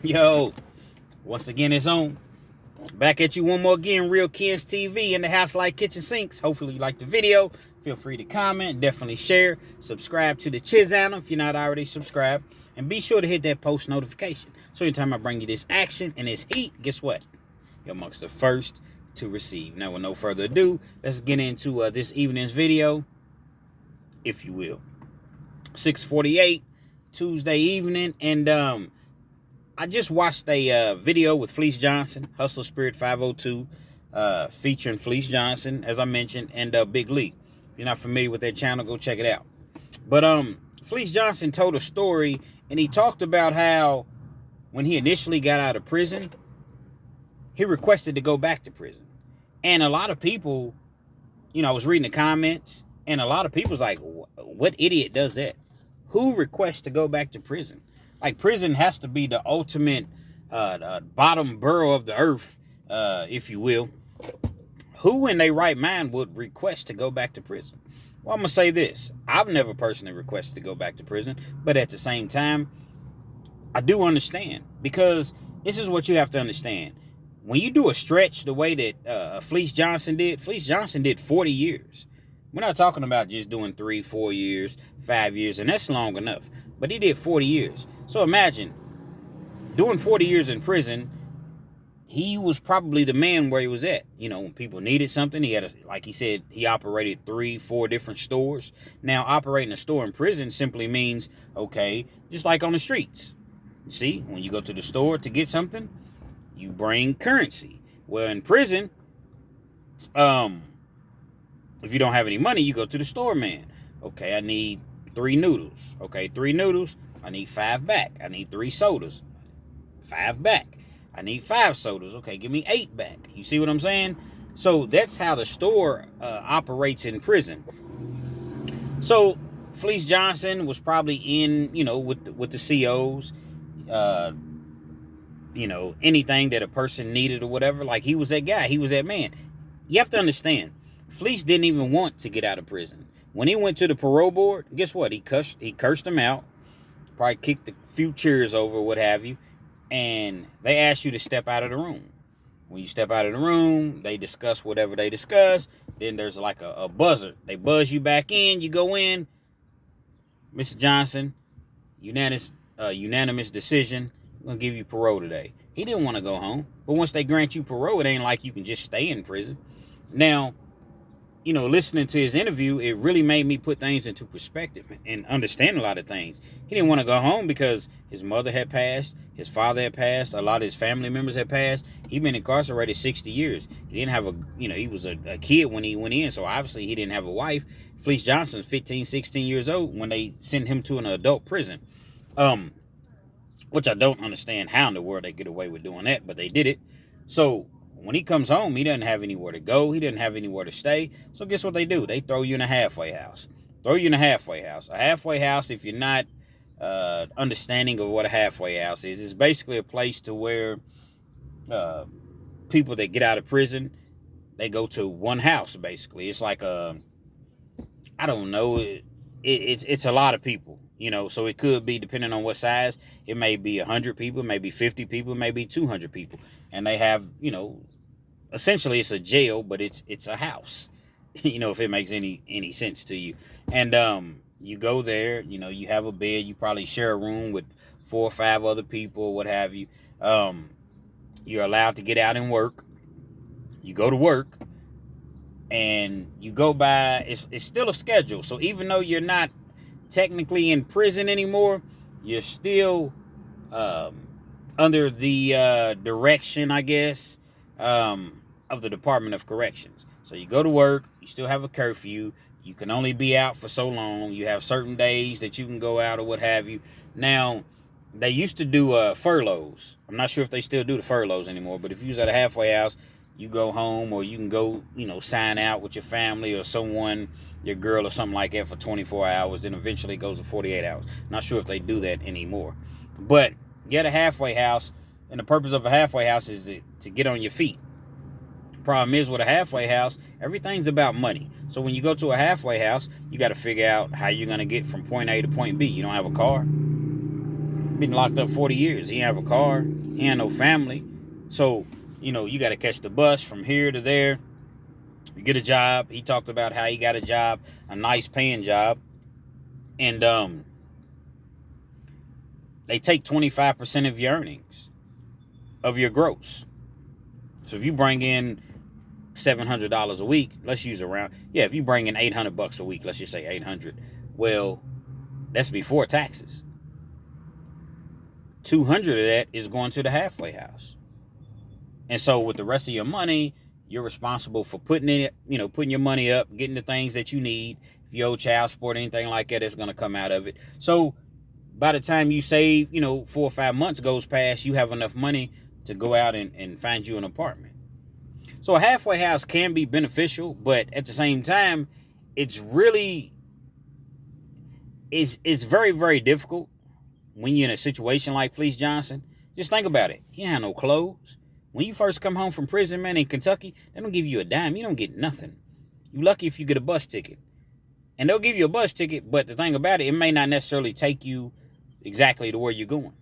Yo, once again, it's on. Back at you one more again, Real Kids TV in the house like kitchen sinks. Hopefully you like the video. Feel free to comment, definitely share, subscribe to the channel if you're not already subscribed, and be sure to hit that post notification. So anytime I bring you this action and this heat, guess what? You're amongst the first to receive. Now, with no further ado, let's get into this evening's video, if you will. 6:48 Tuesday evening, and I just watched a video with Fleece Johnson, Hustler Spirit 502, featuring Fleece Johnson, as I mentioned, and Big Lee. If you're not familiar with that channel, go check it out. But Fleece Johnson told a story, and he talked about how when he initially got out of prison, he requested to go back to prison. And a lot of people, I was reading the comments, and a lot of people was like, what idiot does that? Who requests to go back to prison? Like, prison has to be the ultimate bottom burrow of the earth, if you will. Who in their right mind would request to go back to prison? Well, I'm going to say this. I've never personally requested to go back to prison, but at the same time, I do understand, because this is what you have to understand. When you do a stretch the way that Fleece Johnson did 40 years. We're not talking about just doing 3, 4 years, 5 years, and that's long enough. But he did 40 years. So imagine, doing 40 years in prison, he was probably the man where he was at. When people needed something, he had, like he said, he operated 3, 4 different stores. Now, operating a store in prison simply means, okay, just like on the streets. You see, when you go to the store to get something, you bring currency. Well, in prison, if you don't have any money, you go to the store man. Okay, I need 3 noodles. Okay, 3 noodles. I need 5 back. I need 3 sodas. 5 back. I need 5 sodas. Okay, give me 8 back. You see what I'm saying? So that's how the store operates in prison. So Fleece Johnson was probably in, with the COs, anything that a person needed or whatever. Like, he was that guy. He was that man. You have to understand, Fleece didn't even want to get out of prison. When he went to the parole board, guess what? He cursed them out, probably kicked a few chairs over, what have you, and they asked you to step out of the room. When you step out of the room, they discuss whatever they discuss. Then there's like a buzzer. They buzz you back in. You go in. Mr. Johnson, unanimous decision. I'm going to give you parole today. He didn't want to go home. But once they grant you parole, it ain't like you can just stay in prison. Now, listening to his interview, it really made me put things into perspective and understand a lot of things. He didn't want to go home because his mother had passed, his father had passed, a lot of his family members had passed. He'd been incarcerated 60 years. He didn't have he was a kid when he went in, so obviously he didn't have a wife. Fleece Johnson was 15, 16 years old when they sent him to an adult prison. Which I don't understand how in the world they get away with doing that, but they did it. So when he comes home, he doesn't have anywhere to go. He doesn't have anywhere to stay. So guess what they do? They throw you in a halfway house. Throw you in a halfway house. A halfway house, if you're not understanding of what a halfway house is basically a place to where people that get out of prison, they go to one house, basically. It's like I don't know. It's a lot of people, so it could be, depending on what size, it may be 100 people, maybe 50 people, maybe 200 people. And they have, essentially it's a jail, but it's a house, if it makes any sense to you. And you go there, you have a bed, you probably share a room with 4 or 5 other people, what have you. You're allowed to get out and work. You go to work, and you go by, it's still a schedule. So even though you're not technically in prison anymore, you're still under the direction, I guess, of the Department of Corrections. So you go to work, you still have a curfew, you can only be out for so long, you have certain days that you can go out or what have you. Now, they used to do furloughs. I'm not sure if they still do the furloughs anymore, but if you was at a halfway house, you go home, or you can go, sign out with your family or someone, your girl or something like that, for 24 hours. Then eventually it goes to 48 hours. Not sure if they do that anymore. But you get a halfway house, and the purpose of a halfway house is to get on your feet. Problem is, with a halfway house, everything's about money. So when you go to a halfway house, you got to figure out how you're going to get from point A to point B. You don't have a car. been locked up 40 years. He ain't have a car. He ain't no family. So, you got to catch the bus from here to there. You get a job. He talked about how he got a job, a nice paying job. And they take 25% of your earnings, of your gross. So if you bring in $700 a week, let's use around, if you bring in $800 a week, let's just say 800, well, that's before taxes. 200 of that is going to the halfway house. And so with the rest of your money, you're responsible for putting your money up, getting the things that you need. If you owe child support, anything like that, it's going to come out of it. So by the time you save, 4 or 5 months goes past, you have enough money to go out and find you an apartment. So a halfway house can be beneficial, but at the same time, it's very, very difficult when you're in a situation like Fleece Johnson. Just think about it. You don't have no clothes. When you first come home from prison, man, in Kentucky, they don't give you a dime. You don't get nothing. You're lucky if you get a bus ticket. And they'll give you a bus ticket, but the thing about it, it may not necessarily take you exactly to where you're going.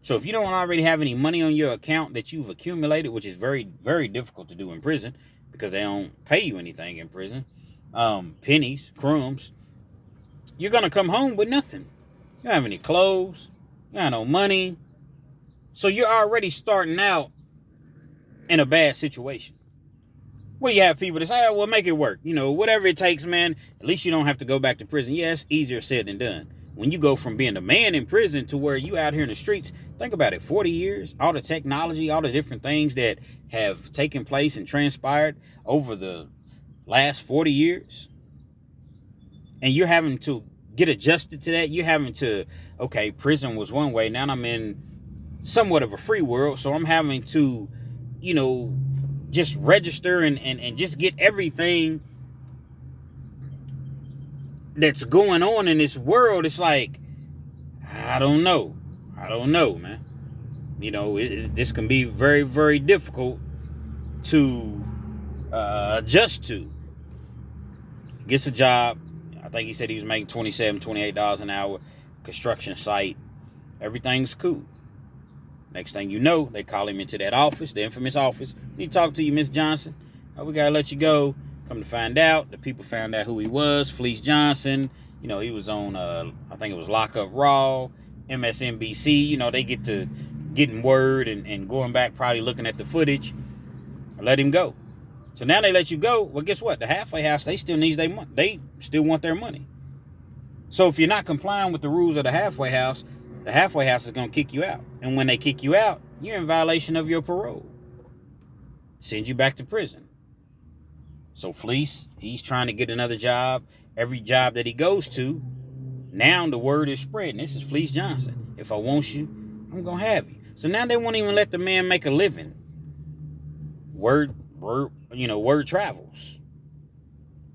So if you don't already have any money on your account that you've accumulated, which is very, very difficult to do in prison because they don't pay you anything in prison, pennies, crumbs, you're going to come home with nothing. You don't have any clothes. You don't have no money. So you're already starting out in a bad situation. Well, you have people that say, well, make it work. Whatever it takes, man. At least you don't have to go back to prison. Yeah, it's easier said than done. When you go from being a man in prison to where you out here in the streets, think about it, 40 years, all the technology, all the different things that have taken place and transpired over the last 40 years. And you're having to get adjusted to that. You're having to, okay, prison was one way. Now I'm in somewhat of a free world. So I'm having to, just register and just get everything that's going on in this world. It's like, I don't know, man. This can be very, very difficult to adjust to. Gets a job. I think he said he was making $27, $28 an hour. Construction site. Everything's cool. Next thing you know, they call him into that office, the infamous office. Need to talk to you, Miss Johnson. We got to let you go. Come to find out, the people found out who he was, Fleece Johnson. He was on, I think it was Lock Up Raw, MSNBC. They get to getting word and going back, probably looking at the footage. Let him go. So now they let you go. Well, guess what? The halfway house, they still need their money. They still want their money. So if you're not complying with the rules of the halfway house is going to kick you out. And when they kick you out, you're in violation of your parole. Send you back to prison. So Fleece, he's trying to get another job. Every job that he goes to, now the word is spreading. This is Fleece Johnson. If I want you, I'm going to have you. So now they won't even let the man make a living. Word travels.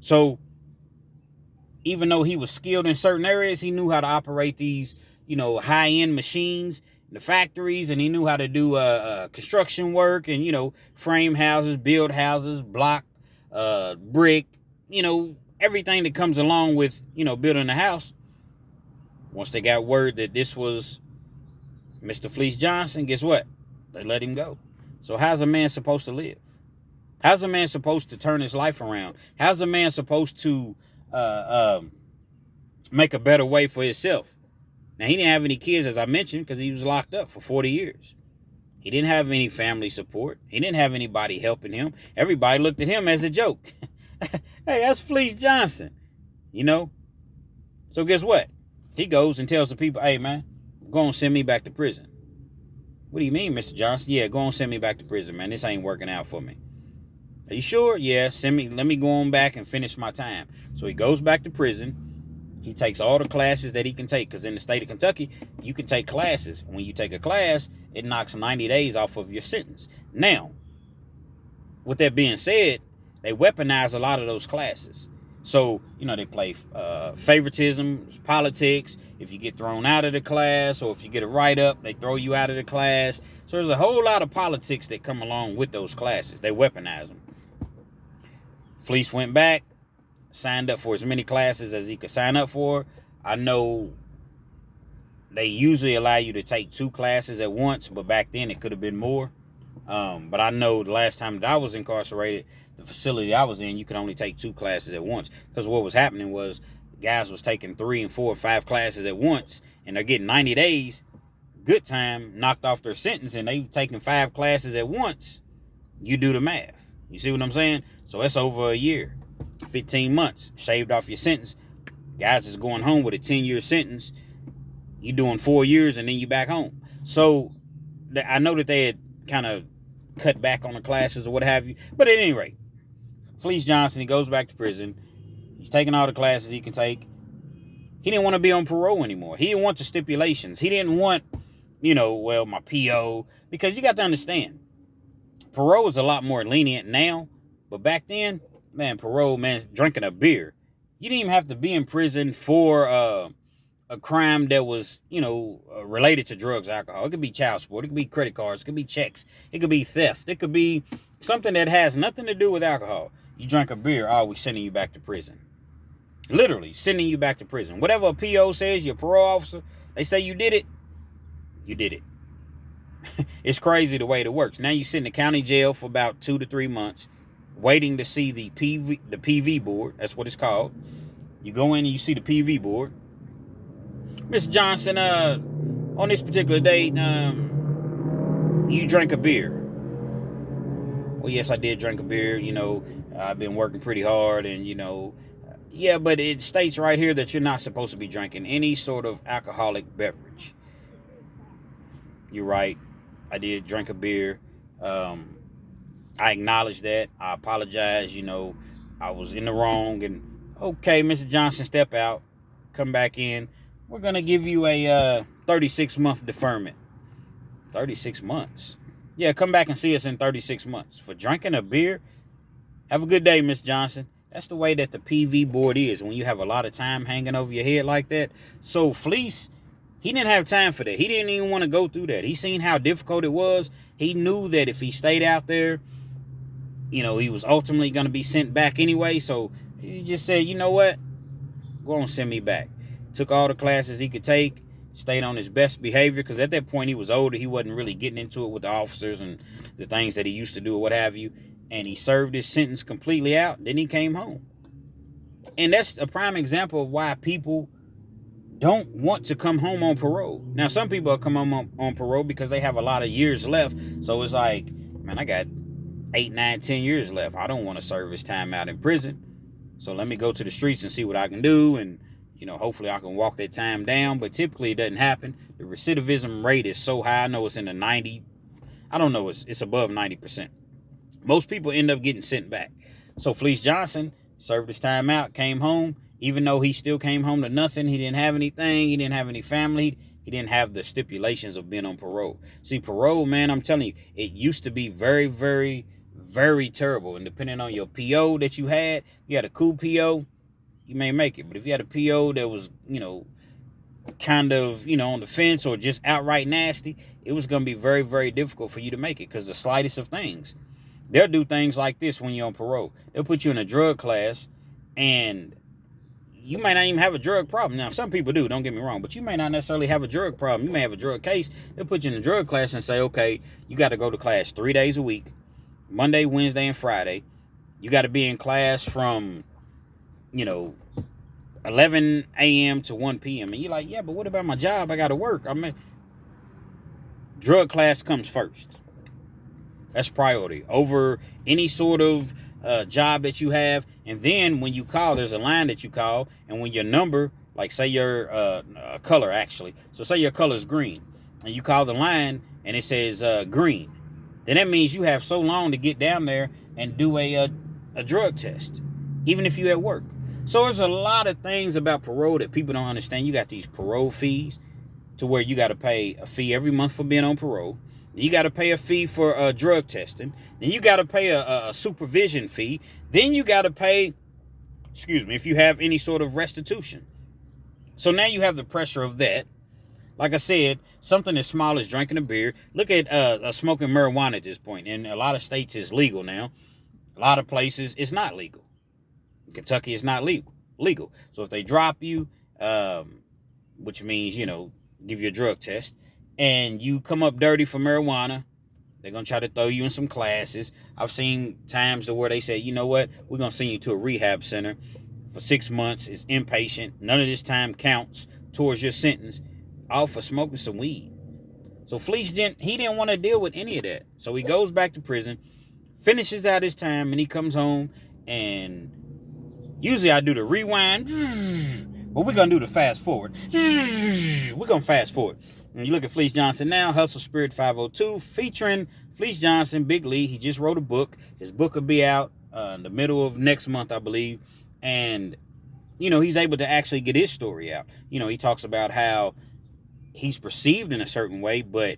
So even though he was skilled in certain areas, he knew how to operate these, high-end machines in the factories, and he knew how to do construction work and, frame houses, build houses, block, brick, everything that comes along with, building a house. Once they got word that this was Mr. Fleece Johnson, guess what? They let him go. So how's a man supposed to live? How's a man supposed to turn his life around? How's a man supposed to make a better way for himself? Now, he didn't have any kids, as I mentioned, because he was locked up for 40 years. He didn't have any family support. He didn't have anybody helping him. Everybody looked at him as a joke. Hey, that's Fleece Johnson, So guess what? He goes and tells the people, hey, man, go and send me back to prison. What do you mean, Mr. Johnson? Yeah, go and send me back to prison, man. This ain't working out for me. Are you sure? Yeah, let me go on back and finish my time. So he goes back to prison. He takes all the classes that he can take, because in the state of Kentucky, you can take classes. When you take a class, it knocks 90 days off of your sentence. Now, with that being said, they weaponize a lot of those classes. So, they play favoritism, politics. If you get thrown out of the class, or if you get a write-up, they throw you out of the class. So there's a whole lot of politics that come along with those classes. They weaponize them. Fleece went back, signed up for as many classes as he could sign up for. I know They usually allow you to take 2 classes at once, but back then it could have been more. But I know the last time that I was incarcerated, the facility I was in, you could only take 2 classes at once. Because what was happening was guys was taking 3 and 4 or 5 classes at once, and they're getting 90 days, good time, knocked off their sentence, and they taking 5 classes at once. You do the math. You see what I'm saying? So that's over a year, 15 months, shaved off your sentence. Guys is going home with a 10-year sentence. You doing 4 years, and then you back home. So I know that they had kind of cut back on the classes or what have you. But at any rate, Fleece Johnson, he goes back to prison. He's taking all the classes he can take. He didn't want to be on parole anymore. He didn't want the stipulations. He didn't want, my PO. Because you got to understand, parole is a lot more lenient now. But back then, man, parole, man, drinking a beer. You didn't even have to be in prison for a crime that was, related to drugs, alcohol. It could be child support. It could be credit cards. It could be checks. It could be theft. It could be something that has nothing to do with alcohol. You drank a beer, we're sending you back to prison. Literally, sending you back to prison. Whatever a PO says, your parole officer, they say you did it, you did it. It's crazy the way it works. Now you sit in the county jail for about 2 to 3 months, waiting to see the PV board. That's what it's called. You go in and you see the PV board. Mr. Johnson, on this particular date, you drank a beer. Well, yes, I did drink a beer. I've been working pretty hard, and, yeah, but it states right here that you're not supposed to be drinking any sort of alcoholic beverage. You're right. I did drink a beer. I acknowledge that. I apologize. I was in the wrong. And, okay, Mr. Johnson, step out. Come back in. We're going to give you a 36-month deferment. 36 months. Yeah, come back and see us in 36 months. For drinking a beer, have a good day, Miss Johnson. That's the way that the PV board is when you have a lot of time hanging over your head like that. So Fleece, he didn't have time for that. He didn't even want to go through that. He seen how difficult it was. He knew that if he stayed out there, he was ultimately going to be sent back anyway. So he just said, you know what? Go on, send me back. Took all the classes he could take, stayed on his best behavior, because at that point he was older. He wasn't really getting into it with the officers and the things that he used to do or what have you. And he served his sentence completely out. Then he came home. And that's a prime example of why people don't want to come home on parole. Now, some people come home on parole because they have a lot of years left. So it's like, man, I got 8, 9, 10 years left. I don't want to serve his time out in prison. So let me go to the streets and see what I can do. And hopefully I can walk that time down, but typically it doesn't happen. The recidivism rate is so high. I know it's in the 90. I don't know. It's above 90%. Most people end up getting sent back. So Fleece Johnson served his time out, came home, even though he still came home to nothing. He didn't have anything. He didn't have any family. He didn't have the stipulations of being on parole. See, parole, man, I'm telling you, it used to be very, very, very terrible. And depending on your PO that you had a cool PO, you may make it. But if you had a PO that was, kind of, on the fence or just outright nasty, it was going to be very, very difficult for you to make it, because the slightest of things. They'll do things like this when you're on parole. They'll put you in a drug class, and you may not even have a drug problem. Now, some people do, don't get me wrong, but you may not necessarily have a drug problem. You may have a drug case. They'll put you in a drug class and say, okay, you got to go to class 3 days a week, Monday, Wednesday, and Friday. You got to be in class from 11 a.m. to 1 p.m. And you're like, yeah, but what about my job? I got to work. Drug class comes first. That's priority over any sort of job that you have. And then when you call, there's a line that you call. And when your number, like say your color actually. So say your color is green. And you call the line and it says green. Then that means you have so long to get down there and do a drug test. Even if you're at work. So there's a lot of things about parole that people don't understand. You got these parole fees to where you got to pay a fee every month for being on parole. You got to pay a fee for drug testing. Then you got to pay a supervision fee. Then you got to pay, if you have any sort of restitution. So now you have the pressure of that. Like I said, something as small as drinking a beer. Look at smoking marijuana at this point. In a lot of states, it's legal now. A lot of places, it's not legal. In Kentucky, it's not legal. So if they drop you, which means, give you a drug test, and you come up dirty for marijuana, they're going to try to throw you in some classes. I've seen times to where they say, you know what, we're going to send you to a rehab center for 6 months. It's inpatient. None of this time counts towards your sentence, all for smoking some weed. So Fleece, he didn't want to deal with any of that. So he goes back to prison, finishes out his time, and he comes home, and usually I do the rewind, but we're going to do the fast forward. We're going to fast forward. When you look at Fleece Johnson now, Hustle Spirit 502, featuring Fleece Johnson, Big Lee. He just wrote a book. His book will be out in the middle of next month, I believe. And, you know, he's able to actually get his story out. You know, he talks about how he's perceived in a certain way, but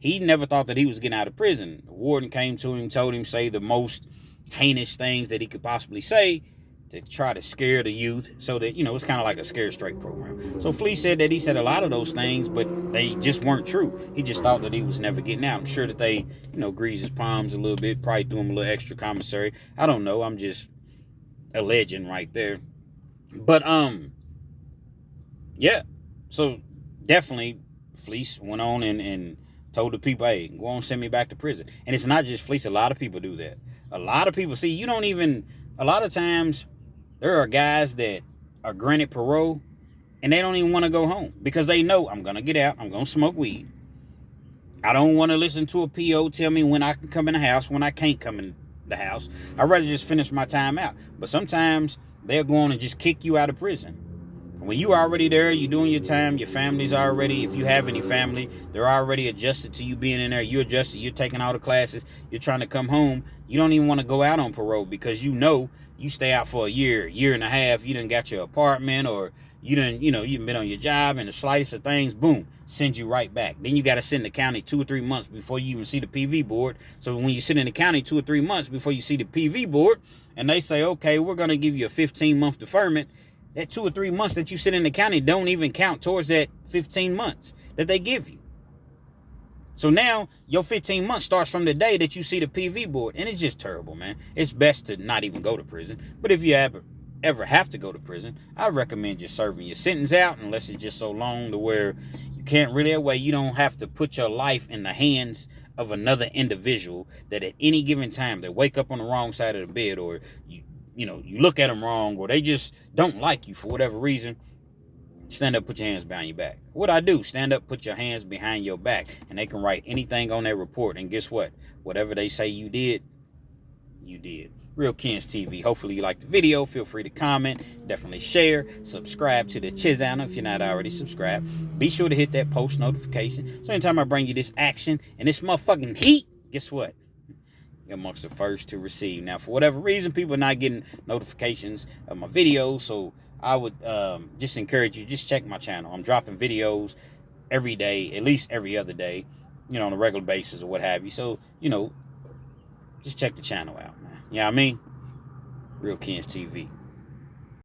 he never thought that he was getting out of prison. The warden came to him, told him say the most heinous things that he could possibly say to try to scare the youth, so that, you know, it's kind of like a scare straight program. So Fleece said that he said a lot of those things, but they just weren't true. He just thought that he was never getting out. I'm sure that they, you know, greased his palms a little bit, probably threw him a little extra commissary. I don't know. I'm just alleging right there. But, yeah. So definitely Fleece went on and told the people, hey, go on, send me back to prison. And it's not just Fleece. A lot of people do that. A lot of people, see, a lot of times there are guys that are granted parole and they don't even want to go home because they know, I'm going to get out, I'm going to smoke weed. I don't want to listen to a PO tell me when I can come in the house, when I can't come in the house. I'd rather just finish my time out. But sometimes they'll go on and just kick you out of prison. When you already there, you're doing your time, your family's already, if you have any family, they're already adjusted to you being in there. You're adjusted, you're taking all the classes, you're trying to come home. You don't even want to go out on parole because you know you stay out for a year and a half, you done got your apartment, or you've been on your job, and the slightest of things, boom, send you right back. Then you got to sit in the county 2 or 3 months before you even see the PV board. So when you sit in the county 2 or 3 months before you see the PV board, and they say, okay, we're going to give you a 15-month deferment, that 2 or 3 months that you sit in the county don't even count towards that 15 months that they give you. So now your 15 months starts from the day that you see the PV board. And it's just terrible, man. It's best to not even go to prison. But if you ever have to go to prison, I recommend just serving your sentence out, unless it's just so long to where you can't really, that way you don't have to put your life in the hands of another individual that at any given time they wake up on the wrong side of the bed, or you look at them wrong, or they just don't like you for whatever reason. Stand up, put your hands behind your back. What I do, stand up, put your hands behind your back, and they can write anything on their report. And guess what? Whatever they say you did, you did. Real Kens TV. Hopefully you liked the video. Feel free to comment. Definitely share. Subscribe to the channel if you're not already subscribed. Be sure to hit that post notification. So anytime I bring you this action and this motherfucking heat, guess what? You're amongst the first to receive. Now, for whatever reason, people are not getting notifications of my videos, so I would just encourage you, just check my channel. I'm dropping videos every day, at least every other day, on a regular basis or what have you. So, just check the channel out, man. You know what I mean? Real Kens TV.